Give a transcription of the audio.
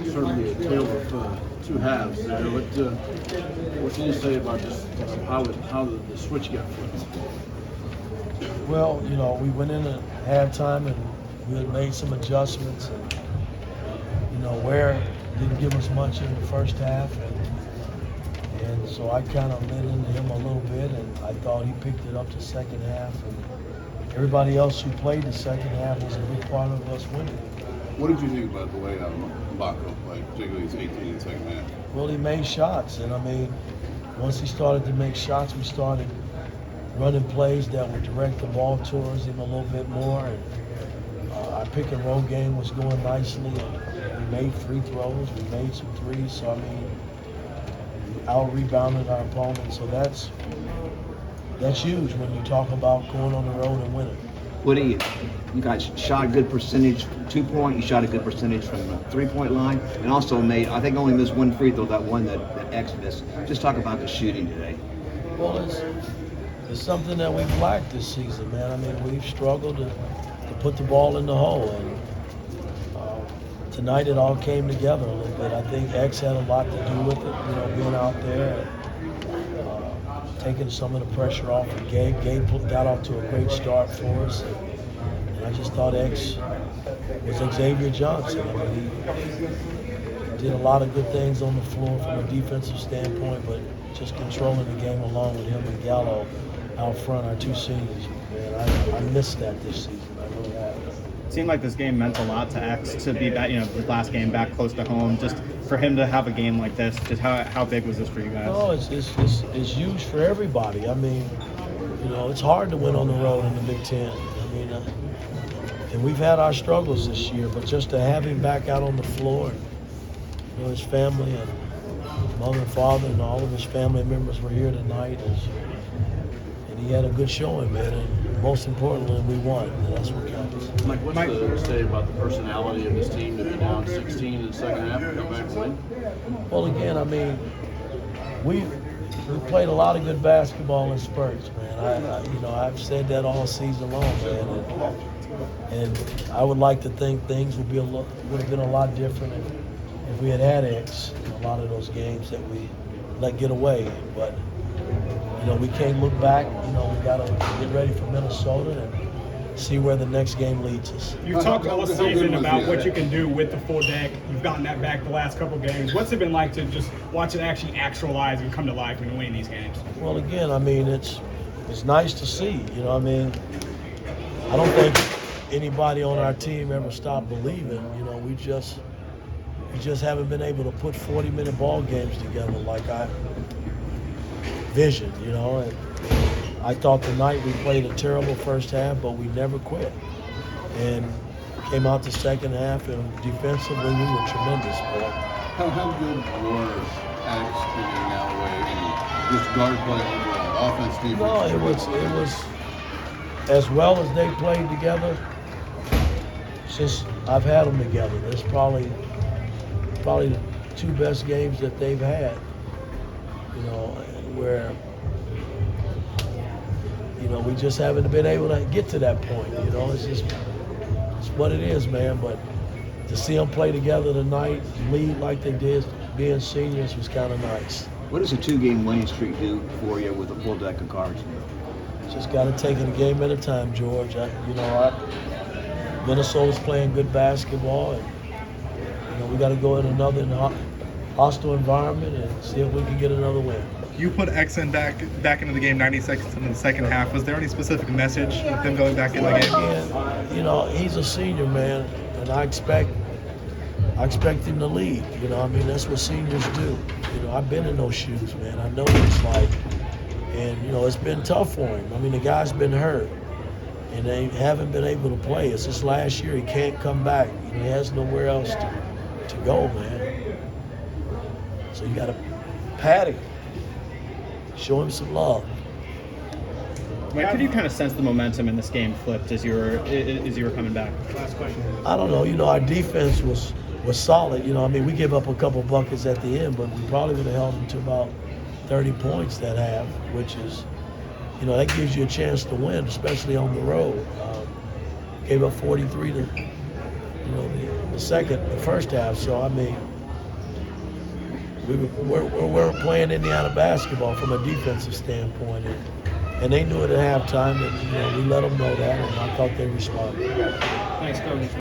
certainly a tale of two halves there. What can you say about just how the switch got flipped? Well, we went in at halftime and we had made some adjustments. And, Ware didn't give us much in the first half. And so I kind of lit into him a little bit, and I thought he picked it up the second half. And everybody else who played the second half was a big part of us winning. What did you think about the way Mbako played, particularly his 18 in the second half? Well, he made shots, and once he started to make shots, we started running plays that would direct the ball towards him a little bit more. And our pick and roll game was going nicely. And we made free throws, we made some threes. So we out-rebounded our opponent. So that's huge when you talk about going on the road and winning. Woody, you guys shot a good percentage from 2-point. You shot a good percentage from the 3-point line, and also made, I think, only missed one free throw, that one that X missed. Just talk about the shooting today. Well, it's something that we've lacked this season, man. We've struggled to put the ball in the hole, and tonight it all came together a little bit. I think X had a lot to do with it, being out there and taking some of the pressure off of Gabe. Gabe got off to a great start for us, and I just thought X was Xavier Johnson. He did a lot of good things on the floor from a defensive standpoint, but just controlling the game along with him and Gallo out front, our two seniors. Man, I missed that this season. I really have. It seemed like this game meant a lot to X to be back, his last game back close to home. Just for him to have a game like this, just how big was this for you guys? No, it's huge for everybody. It's hard to win on the road in the Big Ten. And we've had our struggles this year, but just to have him back out on the floor, and, his family and mother and father and all of his family members were here tonight, and he had a good showing, man. And most importantly, we won. And that's what counts. Mike, what's to say about the personality of this team to be down 16 in the second half and come back and win? Well, again, we played a lot of good basketball in spurts, man. I've said that all season long, man. And I would like to think things would have been a lot different if we had X in a lot of those games that we let get away. But we can't look back. We got to get ready for Minnesota and see where the next game leads us. You talked all season about what you can do with the full deck. You've gotten that back the last couple games. What's it been like to just watch it actually actualize and come to life when you win these games? Well, again, it's nice to see. I don't think anybody on our team ever stopped believing. We just haven't been able to put 40-minute ball games together like I visioned. And I thought tonight we played a terrible first half, but we never quit. And came out the second half, and defensively we were tremendous. But How good were X being that way and just guard play overall, offense, defense? No, it was as well as they played together since I've had them together. It's probably the two best games that they've had. Where we just haven't been able to get to that point. It's what it is, man. But to see them play together tonight, lead like they did, being seniors, was kind of nice. What does a 2-game winning streak do for you with a full deck of cards? Just got to take it a game at a time, George. Minnesota's playing good basketball, and we got to go in another hostile environment and see if we can get another win. You put Xen back into the game 90 seconds into the second half. Was there any specific message with them going back in the game? Again, he's a senior, man, and I expect him to lead. That's what seniors do. I've been in those shoes, man. I know what it's like, and it's been tough for him. The guy's been hurt, and they haven't been able to play. It's this last year. He can't come back. He has nowhere else to go, man. So you got to pat him. Show him some love. Mike, could you kind of sense the momentum in this game flipped as you were coming back? Last question. I don't know. Our defense was solid. We gave up a couple buckets at the end, but we probably would have held them to about 30 points that half, which is, that gives you a chance to win, especially on the road. Gave up 43 the first half. So I mean, we weren't playing Indiana basketball from a defensive standpoint, and they knew it at halftime, and we let them know that, and I thought they responded. Thanks, Coach.